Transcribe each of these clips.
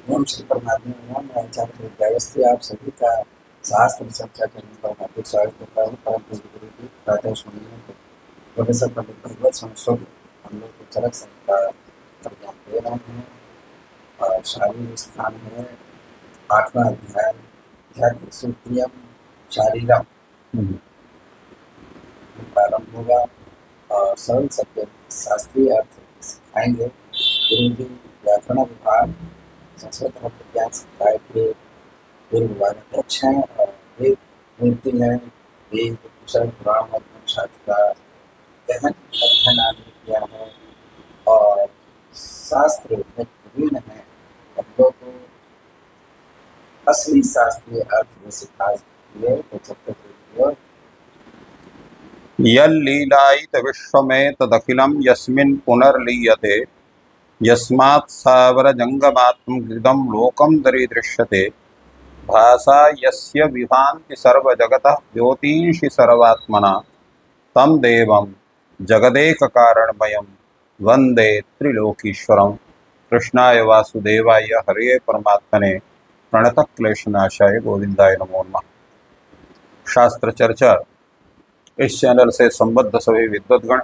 ओम श्री परमात्मा नमः। मैं आचार्य विद्यावस्थी आप सभी का शास्त्र चर्चा करने पर हार्दिक स्वागत करता हूँ। परम पूज्य गुरु जी प्रातः सुनिए प्रोफेसर पंडित भगवत संशोध हम लोग को चरक संहिता पर ज्ञान दे रहे हैं। और शारीरिक स्थान में 8वां अध्याय ध्यान सूत्रियम शारीरम प्रारंभ होगा और सरल शब्द में शास्त्रीय अर्थ सिखाएंगे गुरु जी। व्याकरण विभाग संस्कृत एवं विज्ञान संकाय के पूर्व विभागाध्यक्ष हैं और वेद मूर्ति हैं। वेद कुशल पुराण और शास्त्र का गहन अध्ययन आपने किया है और शास्त्र में प्रवीण है। हम लोग को असली शास्त्रीय अर्थ में सिखा दिए तो सबके प्रति यल्लीलायित विश्वमेतदखिलं यस्मिन् पुनर्लीयते यस्मात् सावरजङ्गमात्मकृतं लोकं दरीदृश्यते भासा यस्य विभान्ति सर्वजगतः ज्योतिषि सर्वात्मना तं देवं जगदेककारणमयं वन्दे त्रिलोकीश्वरं। कृष्णाय वासुदेवाय हरे परमात्मने प्रणतक्लेशनाशाय गोविंदाय नमो नमः। शास्त्र चर्चा इस चैनल से संबद्ध सभी विद्वद्गण,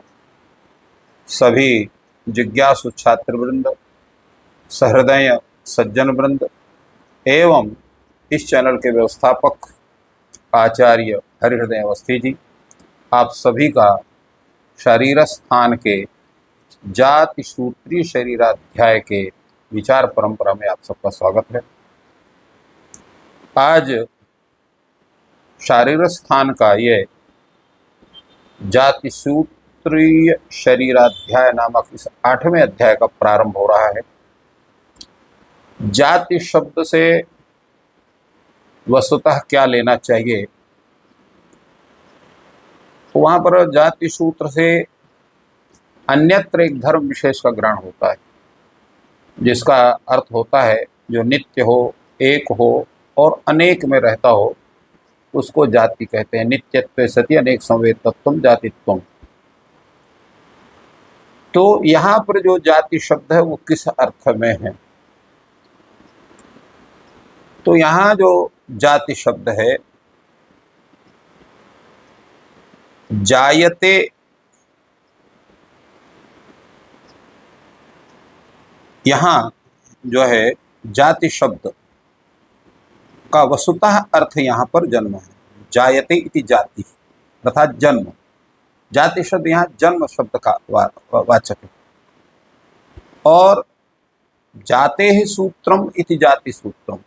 सभी जिज्ञासु छात्रवृंद, सहृदय सज्जन वृंद एवं इस चैनल के व्यवस्थापक आचार्य हरिहृदय अवस्थी जी, आप सभी का शरीर स्थान के जाति सूत्री शरीराध्याय के विचार परंपरा में आप सबका स्वागत है। आज शारीर स्थान का ये जाति सूत्रीय शरीराध्याय नामक इस 8वें अध्याय का प्रारंभ हो रहा है। जाति शब्द से वस्तुतः क्या लेना चाहिए, तो वहां पर जाति सूत्र से अन्यत्र एक धर्म विशेष का ग्रहण होता है, जिसका अर्थ होता है जो नित्य हो, एक हो और अनेक में रहता हो, उसको जाति कहते हैं। नित्यत्वे सति अनेक संवेदत्वम जातित्वम। तो यहाँ पर जो जाति शब्द है वो किस अर्थ में है, तो यहाँ जो जाति शब्द है, जायते यहाँ जो है जाति शब्द का वस्तुतः अर्थ यहाँ पर जन्म है। जायते इति जाति अर्थात जन्म। जाति शब्द यहाँ जन्म शब्द का वाचक है। और जाते ही सूत्रम इति जाति सूत्रम।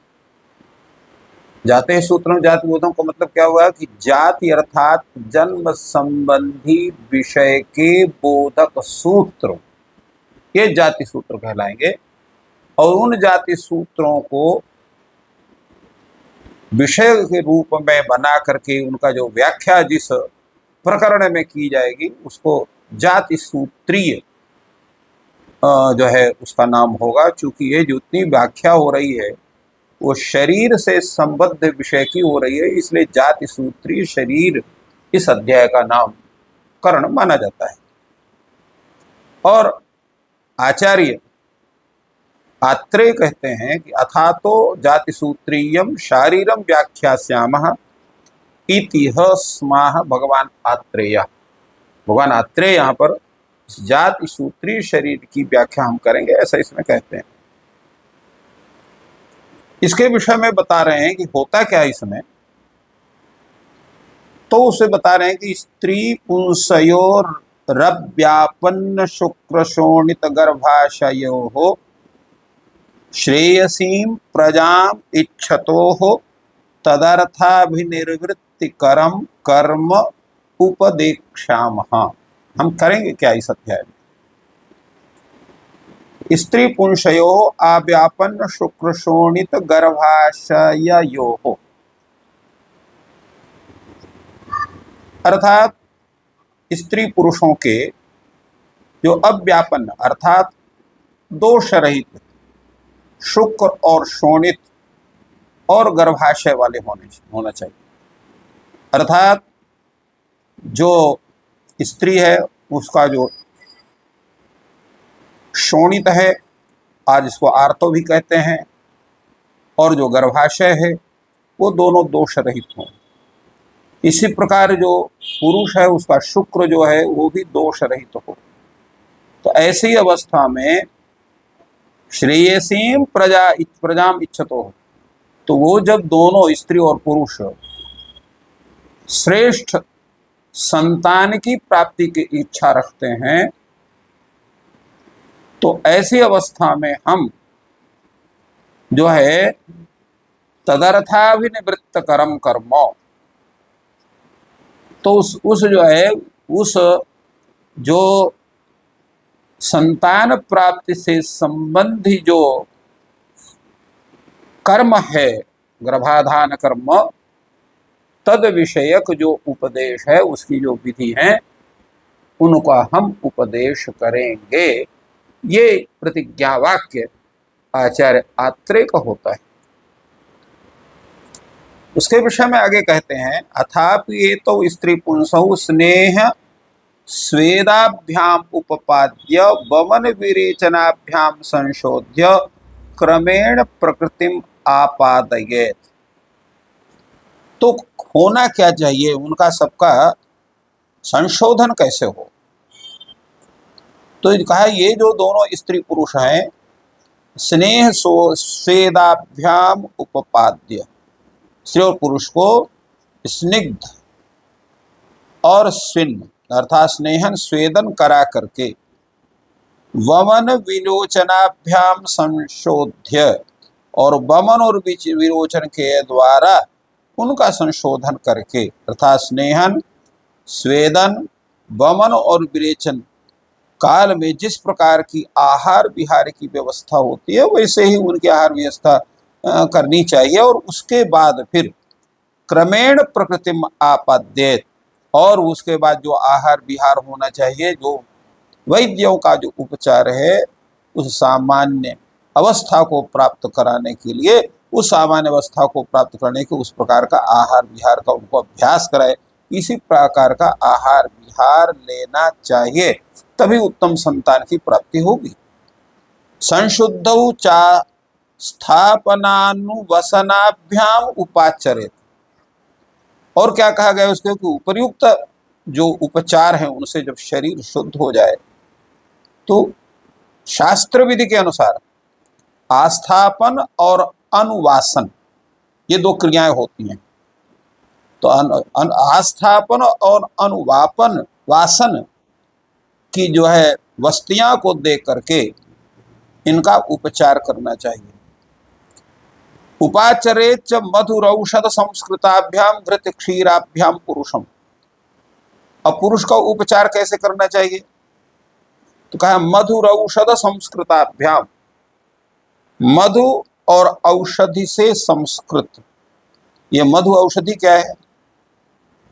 जाते ही सूत्रम जाति बोधम का मतलब क्या हुआ कि जाति अर्थात जन्म संबंधी विषय के बोधक सूत्र, ये जाति सूत्र कहलाएंगे। और उन जाति सूत्रों को विषय के रूप में बना करके उनका जो व्याख्या जिस प्रकरण में की जाएगी उसको जाति सूत्रीय जो है उसका नाम होगा। चूंकि ये जितनी व्याख्या हो रही है वो शरीर से संबद्ध विषय की हो रही है, इसलिए जाति सूत्रीय शरीर इस अध्याय का नाम करण माना जाता है। और आचार्य आत्रेय कहते हैं कि अथा तो जाति सूत्रीयम शारीरम व्याख्यास्यामः इति स्माह भगवान आत्रेय। भगवान आत्रेय यहाँ पर जाति सूत्री शरीर की व्याख्या हम करेंगे, ऐसा इसमें कहते हैं। इसके विषय में बता रहे हैं कि होता क्या इसमें, तो उसे बता रहे हैं कि स्त्री पुंसयोर रव्यापन्न शुक्र शोणित गर्भाशयो श्रेयसीम प्रजाम इच्छतो तदर्थाभिनिर्वृत्तिकरम कर्म उपदेक्षामः। हम करेंगे क्या इस अध्याय में? स्त्री पुंसयो आव्यापन्न शुक्र शोणित गर्भाशयो, अर्थात स्त्री पुरुषों के जो अव्यापन्न अर्थात दोष रहित शुक्र और शोणित और गर्भाशय वाले होना चाहिए। अर्थात जो स्त्री है उसका जो शोणित है, आज इसको आर्तो भी कहते हैं, और जो गर्भाशय है वो दोनों दोष रहित हों। इसी प्रकार जो पुरुष है उसका शुक्र जो है वो भी दोष रहित हो। तो ऐसी अवस्था में श्रेयसीम प्रजाम इच्छतो, तो वो जब दोनों स्त्री और पुरुष श्रेष्ठ संतान की प्राप्ति की इच्छा रखते हैं, तो ऐसी अवस्था में हम जो है तदर्थाभिनिवृत्त कर्म कर्म, तो उस जो है उस जो संतान प्राप्ति से संबंधी जो कर्म है, गर्भाधान कर्म, तद विषयक जो उपदेश है, उसकी जो विधि है, उनका हम उपदेश करेंगे। ये प्रतिज्ञा वाक्य आचार्य आत्रेय का होता है। उसके विषय में आगे कहते हैं, अथापि ये तो स्त्री पुंसौ स्नेह स्वेदाभ्याम उपपाद्य वमन विरेचनाभ्याम संशोध्य क्रमेण प्रकृतिम आपादयेत। तो होना क्या चाहिए, उनका सबका संशोधन कैसे हो? तो कहा ये जो दोनों स्त्री पुरुष हैं, स्नेह स्वेदाभ्याम उपपाद्य, स्त्री और पुरुष को स्निग्ध और स्विन्न अर्थात स्नेहन स्वेदन करा करके, वमन विलोचनाभ्याम संशोध्य, और वमन और विरोचन के द्वारा उनका संशोधन करके, अर्थात स्नेहन स्वेदन वमन और विरेचन काल में जिस प्रकार की आहार विहार की व्यवस्था होती है, वैसे ही उनकी आहार व्यवस्था करनी चाहिए। और उसके बाद फिर क्रमेण प्रकृतिम आपाद्येत, और उसके बाद जो आहार विहार होना चाहिए, जो वैद्यों का जो उपचार है, उस सामान्य अवस्था को प्राप्त कराने के लिए, उस सामान्य अवस्था को प्राप्त करने के उस प्रकार का आहार विहार का उनको अभ्यास कराए। इसी प्रकार का आहार विहार लेना चाहिए, तभी उत्तम संतान की प्राप्ति होगी। संशुद्धौ चा स्थापनानुवसनाभ्याम उपाचरेत, और क्या कहा गया उसके कि उपर्युक्त जो उपचार हैं उनसे जब शरीर शुद्ध हो जाए, तो शास्त्र विधि के अनुसार आस्थापन और अनुवासन, ये दो क्रियाएं होती हैं। तो आस्थापन और अनुवापन, वासन की जो है वस्तियां को देख करके इनका उपचार करना चाहिए। उपाचरेच मधुर औषध संस्कृताभ्याम घृत क्षीराभ्याम पुरुषम। अब पुरुष का उपचार कैसे करना चाहिए? तो कहा मधुर औषध संस्कृताभ्याम, मधु और औषधि से संस्कृत। ये मधु औषधि क्या है?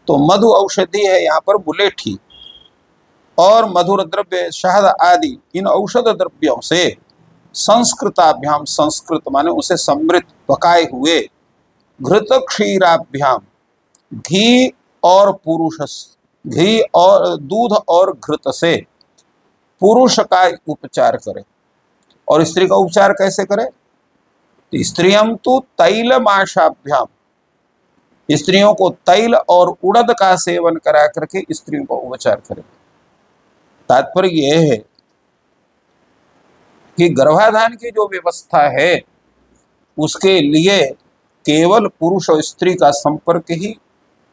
तो मधु औषधि है यहाँ पर मुलेठी, और मधुर द्रव्य शहद आदि इन औषध द्रव्यों से संस्कृताभ्याम, संस्कृत माने उसे समृद्ध पकाए हुए, घृत क्षीराभ्याम, घी और घी और दूध और घृत से पुरुष का उपचार करे। और स्त्री का उपचार कैसे करे? तो स्त्रियम तो तैलमाशाभ्याम, स्त्रियों को तैल और उड़द का सेवन करा करके स्त्रियों का उपचार करे। तात्पर्य यह है कि गर्भाधान की जो व्यवस्था है, उसके लिए केवल पुरुष और स्त्री का संपर्क ही,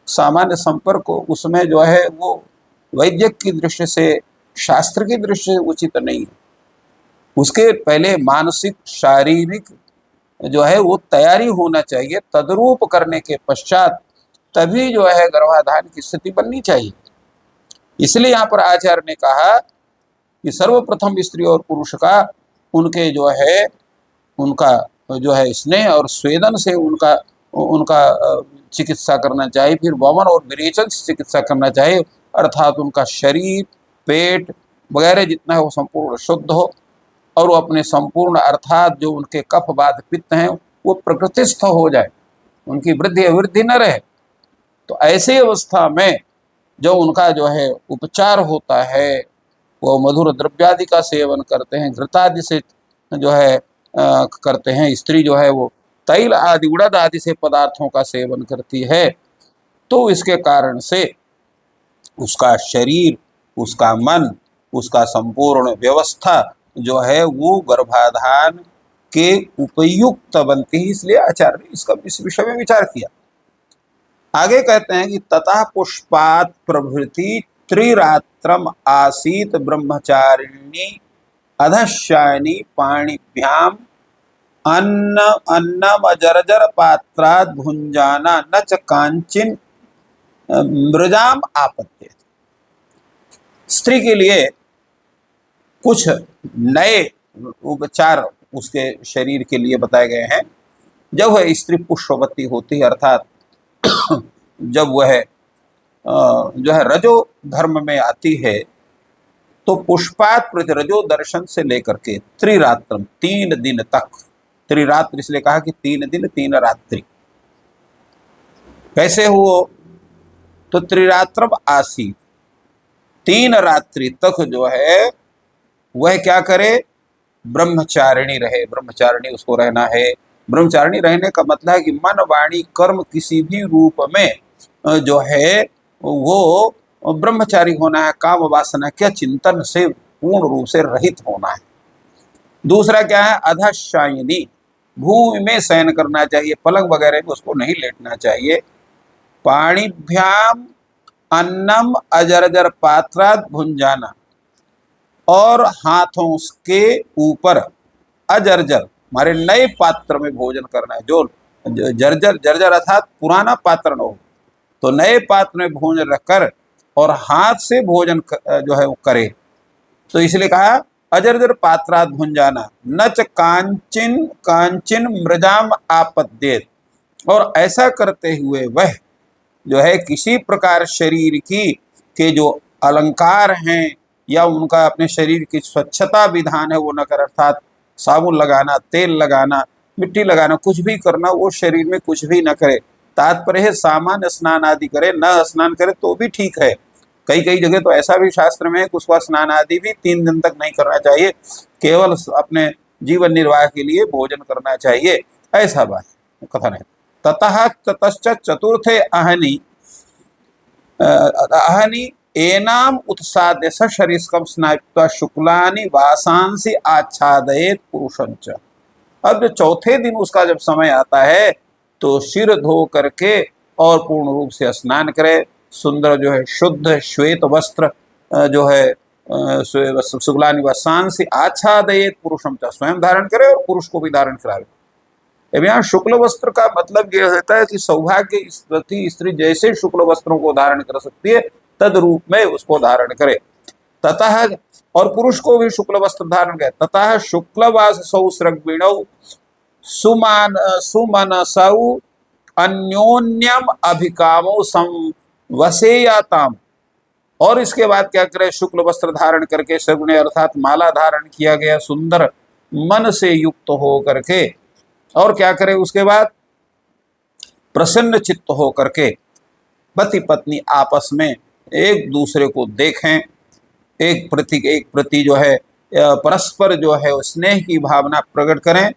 सामान्य संपर्क को उसमें जो है वो वैद्य की दृष्टि से, शास्त्र की दृष्टि से उचित नहीं है। उसके पहले मानसिक शारीरिक जो है वो तैयारी होना चाहिए, तद्रूप करने के पश्चात तभी जो है गर्भाधान की स्थिति बननी चाहिए। इसलिए यहाँ पर आचार्य ने कहा कि सर्वप्रथम स्त्री और पुरुष का उनके जो है उनका जो है स्नेह और स्वेदन से उनका चिकित्सा करना चाहिए, फिर वमन और विरेचन से चिकित्सा करना चाहिए, अर्थात उनका शरीर, पेट वगैरह जितना है वो संपूर्ण शुद्ध हो, और वो अपने संपूर्ण अर्थात जो उनके कफ वात पित्त हैं वो प्रकृतिस्थ हो जाए, उनकी वृद्धि अवृद्धि न रहे। तो ऐसी अवस्था में जो उनका जो है उपचार होता है, वो मधुर द्रव्यादि का सेवन करते हैं, घृतादि से जो है करते हैं। स्त्री जो है वो तैल आदि उड़द आदि से पदार्थों का सेवन करती है, तो इसके कारण से उसका शरीर, उसका मन, उसका संपूर्ण व्यवस्था जो है वो गर्भाधान के उपयुक्त बनती है। इसलिए आचार्य ने इसका इस विषय में विचार किया। आगे कहते हैं कि ततः पुष्पात प्रभृति त्रिरात्रम आसीत ब्रह्मचारिणी अधश्यायनी पाणिभ्याम अन्नम जर्जर पात्रात् भुंजाना न च कांचिन मृजाम आपत्ति। स्त्री के लिए कुछ नए उपचार उसके शरीर के लिए बताए गए हैं। जब वह स्त्री पुष्पवती होती है, अर्थात जब वह जो है रजो धर्म में आती है, तो पुष्पात प्रति रजो दर्शन से लेकर के त्रिरात्रम 3 दिन तक, त्रिरात्र इसलिए कहा कि 3 दिन 3 रात्रि। कैसे हुआ? तो त्रिरात्रम आसी, 3 रात्रि तक जो है वह क्या करे? ब्रह्मचारिणी रहे। ब्रह्मचारिणी उसको रहना है। ब्रह्मचारिणी रहने का मतलब है कि मन वाणी कर्म किसी भी रूप में जो है वो ब्रह्मचारी होना है। काम वासना के चिंतन से पूर्ण रूप से रहित होना है। दूसरा क्या है? अधशायिनी, भूमि में शयन करना चाहिए, पलंग वगैरह में उसको नहीं लेटना चाहिए। पाणिभ्याम अन्नम अजरजर पात्रात् भुंजाना, और हाथों के ऊपर अजर्जर, हमारे नए पात्र में भोजन करना है। जो जर्जर, जर्जर अर्थात पुराना पात्र न हो, तो नए पात्र में भोजन रखकर और हाथ से भोजन जो है वो करे। तो इसलिए कहा अजर्जर पात्रात् भुंजाना न च कांचिन कांचिन मृजाम आपद्येत, और ऐसा करते हुए वह जो है किसी प्रकार शरीर की के जो अलंकार हैं या उनका अपने शरीर की स्वच्छता विधान है वो न कर, अर्थात साबुन लगाना, तेल लगाना, मिट्टी लगाना, कुछ भी करना, वो शरीर में कुछ भी न करे। तात्पर्य है सामान्य स्नान आदि करे, न स्नान करे तो भी ठीक है। कई कई जगह तो ऐसा भी शास्त्र में है कि उसका स्नान आदि भी 3 दिन तक नहीं करना चाहिए, केवल अपने जीवन निर्वाह के लिए भोजन करना चाहिए, ऐसा बात कथन है। ततः ततश्च चतुर्थे अहनि अहनि एनाम उत्साद्य सशरीस्कम स्नात्वा शुक्लानि वासांसि आच्छादयेत पुरुषंच। अब जो चौथे दिन उसका जब समय आता है तो सिर धो करके और पूर्ण रूप से स्नान करे, सुंदर जो है शुद्ध श्वेत वस्त्र जो है शुक्लानि वासांसि आच्छादयेत पुरुषंच, स्वयं धारण करे और पुरुष को भी धारण करावे। अब यहाँ शुक्ल वस्त्र का मतलब यह होता है कि सौभाग्य स्त्री जैसे शुक्ल वस्त्रों को धारण कर सकती है तद रूप में उसको धारण करे। ततः, और पुरुष को भी शुक्ल वस्त्र धारण करे। ततः शुक्लवास सौ सृग्विणौ सुमनसौ अन्योन्यम अभिकामो संवसेयाताम, और इसके बाद क्या करे? शुक्ल वस्त्र धारण करके सगुणे अर्थात माला धारण किया गया सुंदर मन से युक्त हो करके, और क्या करे? उसके बाद प्रसन्न चित्त हो करके पति पत्नी आपस में एक दूसरे को देखें, एक प्रति जो है परस्पर जो है स्नेह की भावना प्रकट करें,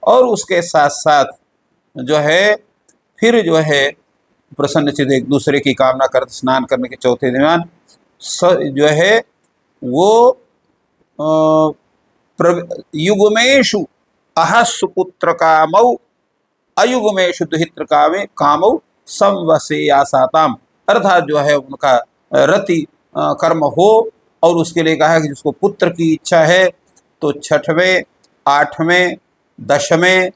और उसके साथ साथ जो है फिर जो है प्रसन्न चित्त एक दूसरे की कामना कर स्नान करने के चौथे दिन जो है वो युगमेशु अहस्पुत्र कामौ अयुगमेशु दुहित्र कामौ संवसेयासाताम, अर्थात जो है उनका रति कर्म हो, और उसके लिए कहा है कि जिसको पुत्र की इच्छा है तो 6वें, 8वें, 10वें,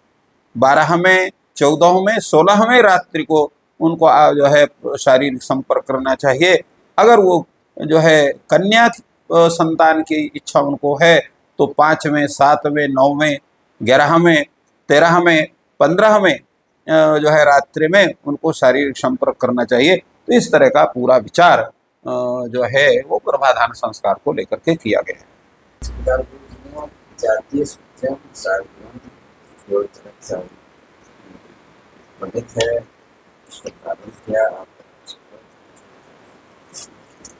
12वें, 14वें, 16वें रात्रि को उनको जो है शारीरिक संपर्क करना चाहिए। अगर वो जो है कन्या संतान की इच्छा उनको है तो 5वें, 7वें, 9वें, 11वें, 13वें, 15वें जो है रात्रि में उनको शारीरिक संपर्क करना चाहिए। तो इस तरह का पूरा विचार जो है वो गर्भाधान संस्कार को लेकर के किया गया है। जातीय सूत्रम पंडित है, इसका प्रारंभ किया।